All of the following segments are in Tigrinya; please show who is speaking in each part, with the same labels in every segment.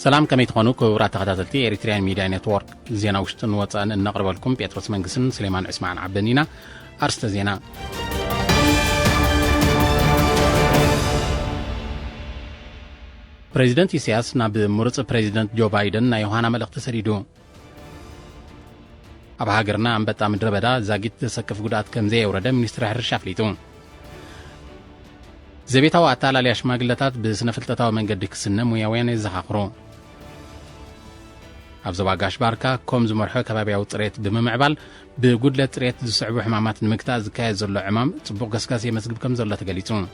Speaker 1: سلام كما تخونو كورات تغداتلتي إريتريان ميديا نتورك زينا وشتن وطن نقرب لكم بيتروس منقسن سليمان عثمان عبدنينا أرست زينا بريزيدنت إسياس ناب مرص بريزيدنت جو بايدن نا يوهانا ملقت سريدو أبا هاجرنا عم بتا مدربدا زاقيت تسكف قدات كمزي ورده منستر حرشا فليتون زبيتاو أتالا ليش ماقلتات بسنفلتتاو من قدك السنة موياوين الزخاقرو أبزوا قاش باركا كوم زمرحو كبابي أو طريت بممعبال بقودلة طريت زسعبو حمامات المكتا زكاية زلو عمام تبقو قسكاسي مسقب كم زلو تقليتون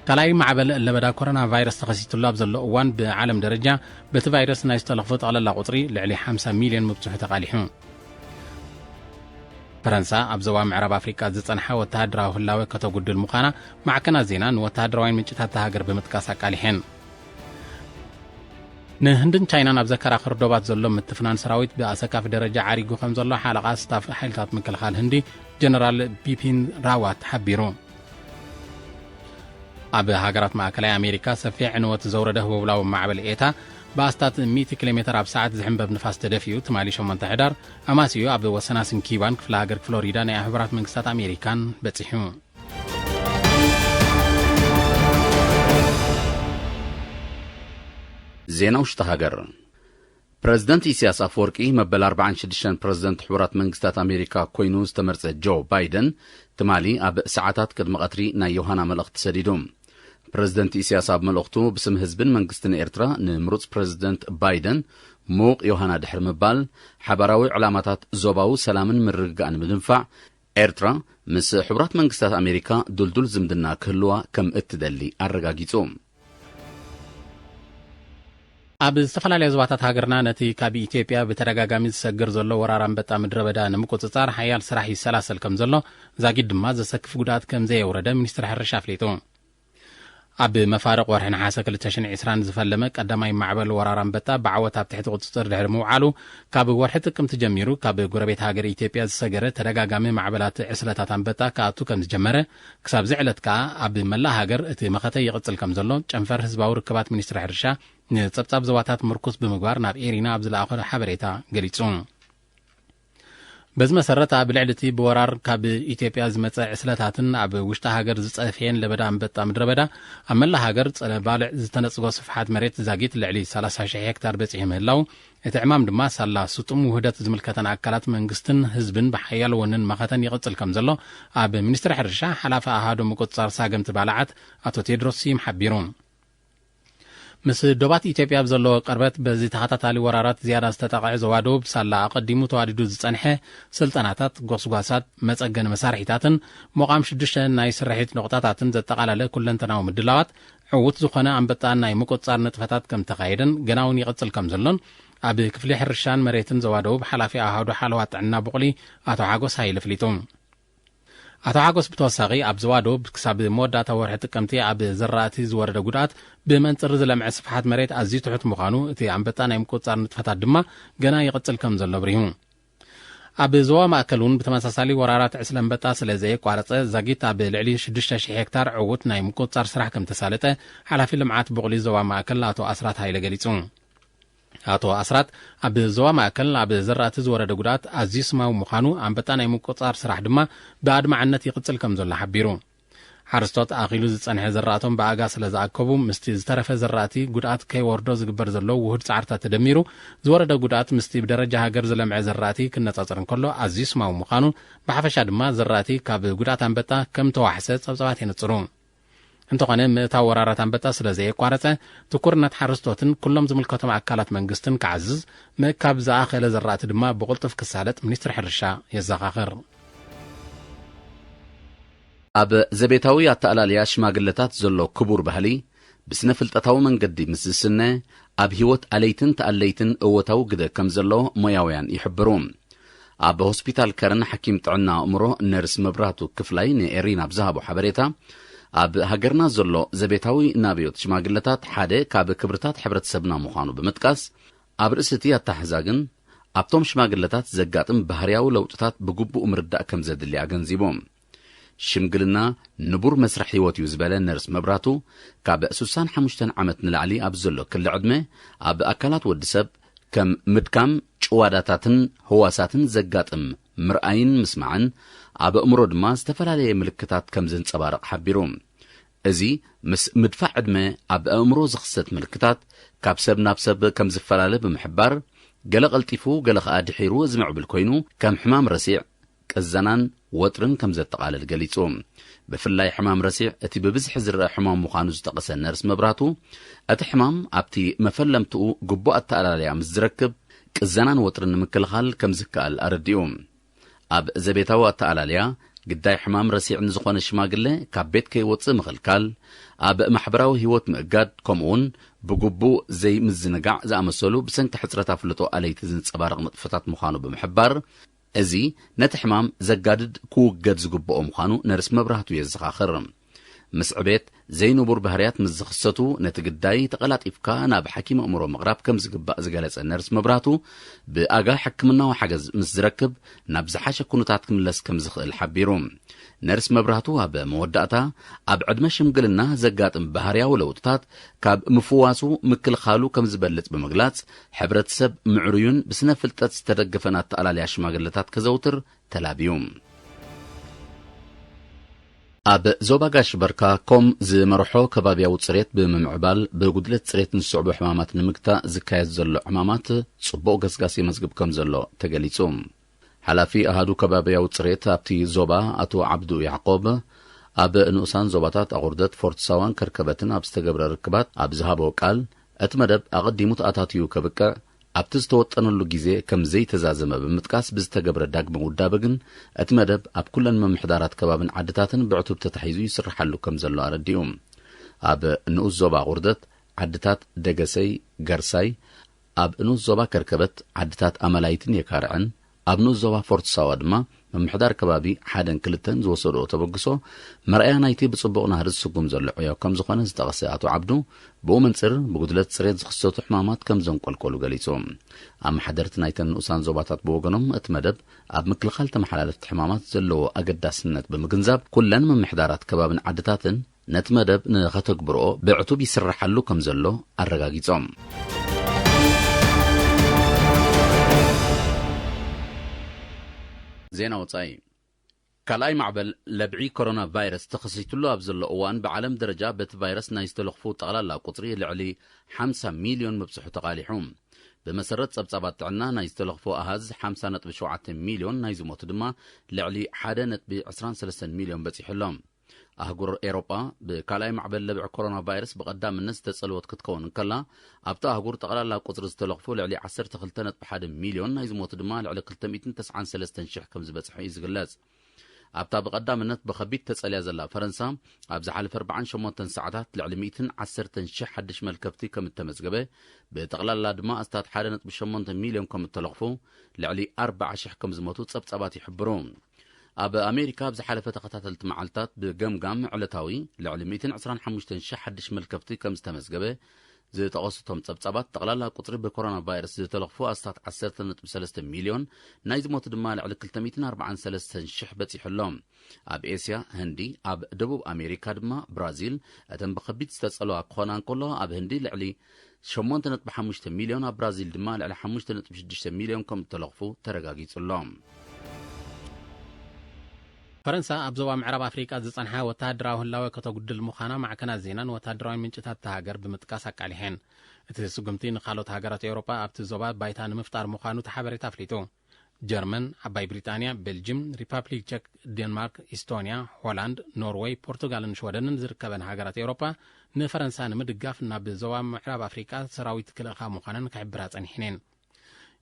Speaker 1: كلاي معبل اللي بدا كورونا فيروس تخسيت الله بزلو اوان بعالم درجة بتفيروس نايستلخفط على اللاقطري لعلي 5 مليون مبتوح تقاليحون فرنسا أبزوا معرب أفريقيا زتصنحا وتهدراو هلاوي كتوغد المقانا مع كنا زينان وتهدراوين منشتها تهاجر بمتكاسا قاليحين نهندن تشاينا نبذكر آخر دوبات زلو متفنان سراويت بأسكا في درجة عريقو خمزلو حلقة ستاف حيلتات مكالخال هندي جنرال بيبين راوات حبيرون أب هاجرات مأكلي أمريكا سفيع عنوة زورده وبلاو معبل إيتا باستات 100 كيلومتر بساعة زحم بنفاس تدفيو تمالي شمال تحدار أماسيو أب وسناسن كيبان في لاجر فلوريدا نيا حبرات منقسات أمريكان بتسيحون
Speaker 2: زينا وشتهاجر بريزيدنت إسياس أفوركي مبل 46 بريزيدنت حبرات منقسات أمريكا كوينوز تمرز جو بايدن تمالي أب ساعتات قد مقطري نا يوهانا ملقت سديدوم بريزيدنت إسياس أب ملقتو بسم حزبن منقستن إرترا نمروز بريزيدنت بايدن موق يوهانا دحر مبال حبراوي علاماتات زوباو سلامن مرقان مدنفع إرترا مس حبرات منقستات أمريكا دلدل زمدنا كلوا كم اتدلي الرقاقيتوم
Speaker 1: أب استفلا لزواتات هاجرنا نتي كابي إثيوبيا بترجاجامي سجر زلو ورارم بتا مدربدا نمكوتصار حيال سراحي سلاسل كم زلو زاقيد ما زسكف قدات كم زي ورده منستر حرشا فليتون أب مفارق ورحن حاسك لتشن عسران زفلمك قداماي معبل ورارم بتا بعوتها بتحت قدستر دهرمو عالو كاب ورحت كم تجميرو كاب غربيت هاجر إثيوبيا سجر ترجاجامي معبلات عسلتاتان بتا كاتو كم تجمره كساب زعلت كا أب ملا هاجر اتي مختي يقتل كم زلو جنفر حزباو ركبات منستر حرشا نتصبصب زواتات مركز بمقبار ناب إيرينا أبزل آخر حبريتا قليتسون بز مسرتا بالعلتي بورار كاب إثيوبيا زمت عسلتاتن أب وشتا هاجر زصفين لبدا مبتا مدربدا أما لا هاجر بالع زتنصغو صفحات مريت زاقيت لعلي 30 هكتار بصيهم هلاو اتعمام دما سالا سطم وهدات زملكتن أكلات منقستن حزبن بحيال ونن مختن يقتل كم زلو أب منستر حرشا حلافة أهادو مقتصار ساقمت بالعات أتو تيدروس سيم حبيرون مس دوبات إثيوبيا بزلو قربت بزي تخاتاتالي ورارات زيادة استطاقع زوادو بسالا قديمو تواددو زصنحه سلطناتات غوسغاسات مصغن مسارحيتاتن مقام 6 ناي سرحيت نقطاتاتن زتقالاله كلنتناو مدلاوات عوت زخنا انبطا ناي مقصار نطفتات كم تقايدن غناون يقصل كم زلون اب كفلي حرشان مريتن زوادو بحلافي اهادو حلوات عنا بقلي اتو حاغوس هايلفليتوم أتو عاقوس بتوساقي أب زوادو بكساب مودة تورحت كمتي أب زراتي زورد قدات بمنطر زلمع صفحات مريت أزي تحت مخانو تي عم بتانا يمكو تصار نتفتات دما قنا يقتل كم زلو بريهون أب زوا مأكلون بتمساسالي ورارات عسلم بتا سلازي قوارطة زاقيت أب العلي 6 هكتار عوتنا يمكو تصار سرح كم تسالته حالا في لمعات بغلي زوا مأكل أتو أسرات هاي لقليتون أتو أسرات أب زوا مأكل أب زرات زورد قدات أزي سماو مخانو عم بتانا يمكو تصار سرح دما بعد ما عنت يقتل كم زل حبيرون حرستوت أغيلو زتصنح زراتهم بأغا سلازاكوبو مستي زترف زراتي قدات كي وردو زقبر زلو وهد سعرتا تدميرو زورد قدات مستي بدرجة هاجر زلمع زراتي كنا تصرن كله أزي سماو مخانو بحفشا دما زراتي كاب قدات أنبتا كم توحسد صبصوات ينتصرون انتو قانم مئتا ورارات أنبتا سلازي قوارتا تكورنات حرستوتن كلهم زملكتهم أكالات منقستن كعزز مكاب زاخل زرات دما بغلطف كسالت منستر حرشا يزاخاخر
Speaker 2: أب زبيتاوي التألاليا شماقلتات زلو كبور بهلي بسنفلتتاو من قدي مسلسلنا أب هيوت أليتن تأليتن اوتاو قد كم زلو مياويان يحبرون أب هوسبيتال كارن حكيم تعنا أمره نرس مبراتو كفلاين إيرينا بزهابو حبريتا أب هاجرنا زلو زبيتاوي نابيوت شماقلتات حادي كاب كبرتات حبرت سبنا مخانو بمتقاس أب رأستي التحزاقن أبتم شماقلتات زقاتم بهرياو لوتتات بقبو مرداء كم زدلي عقنزيبوم ሽምግልና ንቡር መስርሕ ህይወት እዩ ዝበለ ነርስ መብራቱ ካብ 65 ዓመት ንላዕሊ ኣብ ዘሎ ክሊ ዕድመ ኣብ ኣካላት ወዲ ሰብ ከም ምድካም ጭዋዳታትን ህዋሳትን ዘጋጥም ምርኣይን ምስማዕን ኣብ እምሮ ድማ ዝተፈላለየ ምልክታት ከም ዘንጸባርቕ ሓቢሩ እዚ ምስ ምድፋዕ ዕድመ ኣብ እምሮ ዝኽሰት ምልክታት ካብ ሰብ ናብ ሰብ ከም ዝፈላለ ብምሕባር ገለ ቀልጢፉ ገለ ከዓ ድሒሩ ዝምዕብል ኮይኑ ከም ሕማም ረሲዕ ቅዘናን ወጥርን ከም ዘጠቃለል ገሊጹ ብፍላይ ሕማም ረሲዕ እቲ ብብዝሒ ዝረአ ሕማም ምዃኑ ዝጠቐሰ ነርስ መብራቱ እቲ ሕማም ኣብቲ መፈለምትኡ ግቡእ ኣተኣላልያ ምስ ዝረክብ ቅዘናን ወጥርን ንምክልኻል ከም ዝከኣል ኣረዲኡ ኣብ ዘቤታዊ ኣተኣላልያ ግዳይ ሕማም ረሲዕ ንዝኾነ ሽማግለ ካብ ቤት ከይወፅእ ምኽልካል ኣብ ማሕበራዊ ህይወት ምእጋድ ከምኡውን ብግቡእ ዘይምዝንጋዕ ዝኣመሰሉ ብሰንኪ ሕፅረት ኣፍልጦ ኣለይቲ ዝንፀባረቕ ንጥፈታት ምዃኑ ብምሕባር እዚ ነቲ ሕማም ዘጋድድ ክውገድ ዝግብኦ ምዃኑ ነርስ መብራህቱ የዘኻኽር ምስ ዕቤት ዘይንቡር ባህርያት ምስ ዝኽሰቱ ነቲ ግዳይ ተቐላጢፍካ ናብ ሓኪም ኣእምሮ ምቕራብ ከም ዝግባእ ዝገለጸ ነርስ መብራቱ ብኣጋይ ሕክምናዊ ሓገዝ ምስ ዝረክብ ናብ ዝሓሸ ኩነታት ክምለስ ከም ዝኽእል ሓቢሩ ነርስ መብራቱ ኣብ መወዳእታ ኣብ ዕድመ ሽምግልና ዘጋጥም ባህርያዊ ለውጥታት ካብ ምፍዋሱ ምክልኻሉ ከም ዝበልጽ ብምግላጽ ሕብረተሰብ ምዕሩዩን ብስነ ፍልጠት ዝተደገፈን ኣተኣላልያ ሽማግለታት ከዘውትር ተላብዩ ኣብ ዞባ ጋሽ በርካ ከም ዝመርሖ ከባቢያዊ ጽሬት ብምምዕባል ብጉድለት ጽሬት ንስዕቡ ሕማማት ንምግታእ ዝካየድ ዘሎ ሕማማት ጽቡቕ ገስጋሲ መዝግብ ከም ዘሎ ተገሊጹ ሓላፊ ኣሃዱ ከባቢያዊ ጽሬት ኣብቲ ዞባ ኣቶ ዓብዱ ያዕቆብ ኣብ ንኡሳን ዞባታት ኣቑርደት ፎርትሳዋን ከርከበትን ኣብ ዝተገብረ ርክባት ኣብ ዝሃቦ ቃል እቲ መደብ ኣቐዲሙ ተኣታትዩ ከብቅዕ ኣብቲ ዝተወጠነሉ ግዜ ከም ዘይተዛዘመ ብምጥቃስ ብዝተገብረ ዳግመ ውዳበ ግን እቲ መደብ ኣብ ኩለን መምሕዳራት ከባብን ዓድታትን ብዕቱብ ተታሒዙ ይስርሓሉ ከም ዘሎ ኣረዲኡ ኣብ ንኡስ ዞባ ቁርደት ዓድታት ደገሰይ ገርሳይ ኣብ ንኡስ ዞባ ከርከበት ዓድታት ኣመላይትን የካርዕን ኣብ ንኡስ ዞባ ፎርትሳዋ ድማ መምሕዳር ከባቢ ሓደን ክልተን ዝወሰድኦ ተበግሶ መርኣያ ናይቲ ብጽቡቕ ናህርዝ ስጉም ዘሎ ዕዮ ከም ዝኾነ ዝጠቐሰ ኣቶ ዓብዱ ብኡ መንጽር ብጉድለት ጽሬት ዝኽሰቱ ሕማማት ከም ዘንቆልቆሉ ገሊጹ ኣብ ማሕደርቲ ናይተን ንኡሳን ዞባታት ብወገኖም እቲ መደብ ኣብ ምክልኻል ተመሓላለፍቲ ሕማማት ዘለዎ ኣገዳስነት ብምግንዛብ ኩለን መምሕዳራት ከባብን ዓድታትን ነቲ መደብ ንኸተግብርኦ ብዕቱብ ይስራሓሉ ከም ዘሎ ኣረጋጊጾም ዜና ወጻኢ ካልኣይ ማዕበል ለብዒ ኮሮና ቫይረስ ተኸሲቱሉ ኣብ ዘሎ እዋን ብዓለም ደረጃ በቲ ቫይረስ ናይ ዝተለኽፉ ጠቕላላ ቁፅሪ ልዕሊ 50 ሚልዮን መብፅሑ ተቓሊሑ ብመሰረት ጸብጻባት ጥዕና ናይ ዝተለኽፉ ኣሃዝ 50.7 ሚልዮን ናይ ዝሞቱ ድማ ልዕሊ 1.23 ሚልዮን በፂሑሎም ኣህጉር ኤሮጳ ብካልኣይ ማዕበል ለብዒ ኮሮና ቫይረስ ብቐዳምነት ዝተጸልወት ክትከውን እንከላ ኣብቲ ኣህጉር ጠቕላላ ቁፅሪ ዝተለኽፉ ልዕሊ 12.1 ሚልዮን ናይ ዝሞቱ ድማ ልዕሊ 293,000 ከም ዝበፅሑ እዩ ዝግለጽ ኣብታ ብቐዳምነት ብኸቢድ ተጸልያ ዘላ ፈረንሳ ኣብ ዝሓለፈ 48 ሰዓታት ልዕሊ 110,000 ሓድሽ መልከብቲ ከም እተመዝገበ ብጠቕላላ ድማ ኣስታት 1.8 ሚልዮን ከም እተለኽፉ ልዕሊ 40,000 ከም ዝሞቱ ጸብጻባት ይሕብሩ ኣብ ኣሜሪካ ኣብ ዝሓለፈ ተኸታተልቲ መዓልትታት ብገምጋም ዕለታዊ ልዕሊ 125,000 ሓድሽ መልከብቲ ከም ዝተመዝገበ ዝተቐሱቶም ጸብጻባት ጠቕላላ ቁፅሪ ብኮሮና ቫይረስ ዝተለኽፉ ኣስታት 10.3 ሚልዮን ናይ ዝሞቱ ድማ ልዕሊ 243,000 በፂሑሎም ኣብ ኤስያ ህንዲ ኣብ ደቡብ ኣሜሪካ ድማ ብራዚል እተን ብኸቢድ ዝተጸልዋ ክኾና እንከሎ ኣብ ህንዲ ልዕሊ 8.5 ሚልዮን ኣብ ብራዚል ድማ ልዕሊ 5.6 ሚልዮን ከም እተለኽፉ ተረጋጊጹሎም
Speaker 1: ፈረንሳ ኣብ ዞባ ምዕራብ ኣፍሪቃ ዝጸንሐ ወታደራዊ ህላወ ከተጉድል ምዃና ማዕከናት ዜናን ወታደራዊ ምንጭታት ሃገር ብምጥቃስ ኣቃሊሐን እቲ ስጉምቲ ንኻልኦት ሃገራት ኤውሮጳ ኣብቲ ዞባ ባይታ ንምፍጣር ምዃኑ ተሓበሬታ ኣፍሊጡ ጀርመን ዓባይ ብሪጣንያ ቤልጅየም ሪፐብሊክ ቼክ ዴንማርክ ኢስቶንያ ሆላንድ ኖርዌይ ፖርቱጋልን ሽወደንን ዝርከበን ሃገራት ኤውሮጳ ንፈረንሳ ንምድጋፍ ናብ ዞባ ምዕራብ ኣፍሪቃ ሰራዊት ክልእኻ ምዃነን ክሕብራ ጸኒሕነን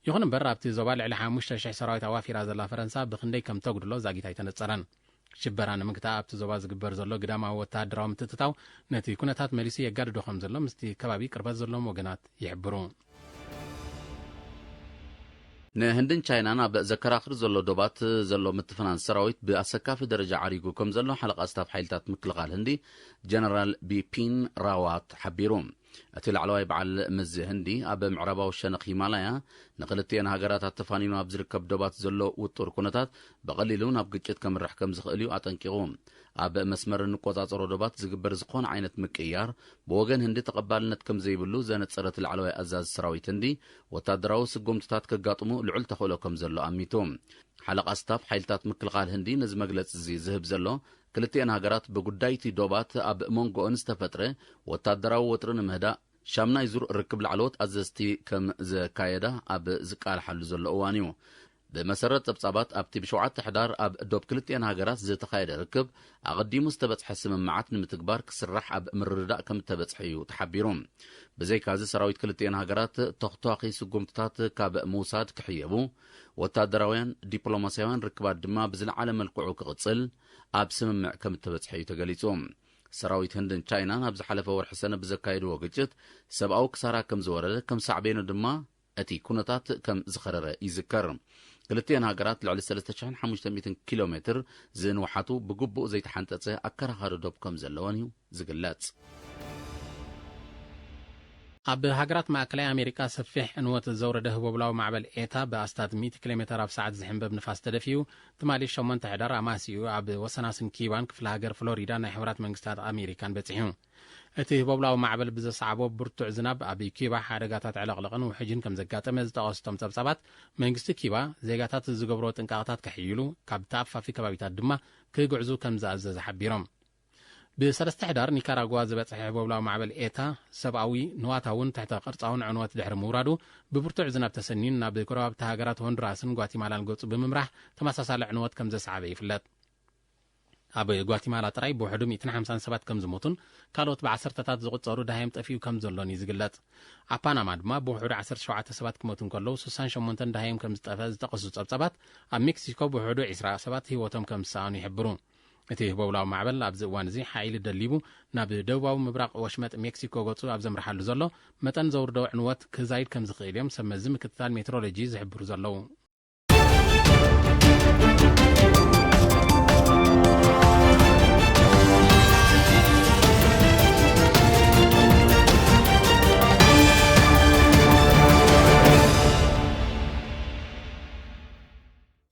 Speaker 1: ይኹን እምበር ኣብቲ ዞባ ልዕሊ 5,000 ሰራዊት ኣዋፊራ ዘላ ፈረንሳ ብክንደይ ከም ተጉድሎ ዛጊታ ኣይተነጸረን ሽበራ ንምግታእ ኣብቲ ዞባ ዝግበር ዘሎ ግዳማዊ ወታደራዊ ምትእትታው ነቲ ኩነታት መሊሱ የጋድዶ ከም ዘሎ ምስቲ ከባቢ ቅርበት ዘሎም ወገናት ይሕብሩ ንህንድን ቻይናን ኣብ ዘከራኽር ዘሎ ዶባት ዘሎ ምትፍናን ሰራዊት ብኣሰካፊ ደረጃ ዓሪጉ ከም ዘሎ ሓለቓ ስታፍ ሓይልታት ምክልኻል ህንዲ ጀነራል ቢፒን ራዋት ሓቢሩ
Speaker 2: እቲ ላዕለዋይ በዓል ምዝ ህንዲ ኣብ ምዕራባዊ ሸነኽ ሂማላያ ንኽልቲአን ሃገራታት ተፋኒኑ ኣብ ዝርከብ ዶባት ዘሎ ውጡር ኩነታት በቐሊሉ ናብ ግጭት ከምርሕ ከም ዝኽእል እዩ ኣጠንቂቑ። ኣብ መስመር እንቆጻጸሮ ዶባት ዝግበር ዝኾነ ዓይነት ምቅያር ብወገን ህንዲ ተቐባልነት ከም ዘይብሉ ዘነጸረት ላዕለዋይ ኣዛዚ ሰራዊት ህንዲ ወታደራዊ ስጉምትታት ከጋጥሙ ልዑል ተኽእሎ ከም ዘሎ ኣሚቱ። ሓለቓ ስታፍ ሓይልታት ምክልኻል ህንዲ ነዚ መግለፂ እዚ ዝህብ ዘሎ ክልቲአን ሃገራት ብጉዳይቲ ዶባት ኣብ መንጎአን ዝተፈጥረ ወታደራዊ ወጥሪ ንምህዳእ ሻምናይ ዙር ርክብ ላዕለዎት ኣዘዝቲ ከም ዘካየዳ ኣብ ዝቃልሓሉ ዘሎ እዋን እዩ። ብመሰረት ጸብጻባት ኣብቲ ብ7 ሕዳር ኣብ ዶብ ክልቲአን ሃገራት ዝተኻየደ ርክብ ኣቐዲሙ ዝተበጽሐ ስምምዓት ንምትግባር ክስራሕ ኣብ ምርድዳእ ከም ተበጽሐ እዩ ተሓቢሩ። ብዘይካዚ ሰራዊት ክልቲአን ሃገራት ተኽተዋኺ ስጉምትታት ካብ ምውሳድ ክሕየቡ ወታደራውያን ዲፕሎማስያውያን ርክባት ድማ ብዝለዓለ መልክዑ ክቕጽል ኣብ ስምምዕ ከም ተበጽሐ እዩ ተገሊጹ። ሰራዊት ህንድን ቻይናን ኣብ ዝሓለፈ ወርሒ ሰነ ብዘካየድዎ ግጭት ሰብኣዊ ክሳራ ከም ዝወረደ ከም ሳዕቤኑ ድማ እቲ ኩነታት ከም ዝኸረረ ይዝከር። ክልቲአን ሃገራት ልዕሊ 3500 ኪሎ ሜትር ዝንውሓቱ ብግቡእ ዘይተሓንጠጸ ኣከራኻሪ ዶብ ከም ዘለወን እዩ ዝግለጽ።
Speaker 1: ኣብ ሃገራት ማእከላይ ኣሜሪካ ሰፊሕ ዕንወት ዘውረደ ህቦብላዊ ማዕበል ኤታ ብኣስታት 100 ኪሎ ሜትር ኣብ ሰዓት ዝሕንበብ ንፋስ ተደፊኡ ትማሊ 8 ሕዳር ኣማሲኡ ኣብ ወሰናስን ኪባን ክፍለ ሃገር ፍሎሪዳ ናይ ሕብራት መንግስታት ኣሜሪካን በፂሑ። እቲ ህቦብላዊ ማዕበል ብዘሰዓቦ ብርቱዕ ዝናብ ኣብ ኪባ ሓደጋታት ዕለቕለቕን ውሕጅን ከም ዘጋጠመ ዝጠቐስቶም ጸብጻባት መንግስቲ ኪባ ዜጋታት ዝገብሮ ጥንቃቐታት ከሕይሉ ካብ ተኣፋፊ ከባቢታት ድማ ክጉዕዙ ከም ዝኣዘዘ ሓቢሮም። ብ3 ሕዳር ኒካራጓ ዝበጽሐ ህቦብላዊ ማዕበል ኤታ ሰብኣዊ ንዋታውን ትሕተ ቅርጻውን ዕንወት ድሕሪ ምውራዱ ብብርቱዕ ዝናብ ተሰኒን ናብ ጎረባብቲ ሃገራት ሆንዱራስን ጓቲማላን ገጹ ብምምራሕ ተመሳሳሊ ዕንወት ከም ዘሰዓበ ይፍለጥ። ኣብ ጓቲማላ ጥራይ ብውሕዱ 157 ከም ዝሞቱን ካልኦት ብዓሰርተታት ዝቝጸሩ ዳሃይም ጠፊኡ ከም ዘሎን እዩ ዝግለጽ። ኣብ ፓናማ ድማ ብውሕዱ 17 ሰባት ክሞቱን ከለዉ 68 ዳሃይም ከም ዝጠፈ ዝጠቐሱ ጸብጻባት ኣብ ሜክሲኮ ብውሕዱ 20 ሰባት ህይወቶም ከም ዝሰኣኑ ይሕብሩ። እቲ ህቦብላዊ ማዕበል ኣብዚ እዋን እዚ ሓይሊ ደሊቡ ናብ ደቡባዊ ምብራቕ ወሽመጥ ሜክሲኮ ገጹ ኣብ ዘምርሓሉ ዘሎ መጠን ዘውርዶ ዕንወት ክዛይድ ከም ዝኽእል እዮም ሰብ መዚ ምክትታል ሜትሮሎጂ ዝሕብሩ ዘለዉ።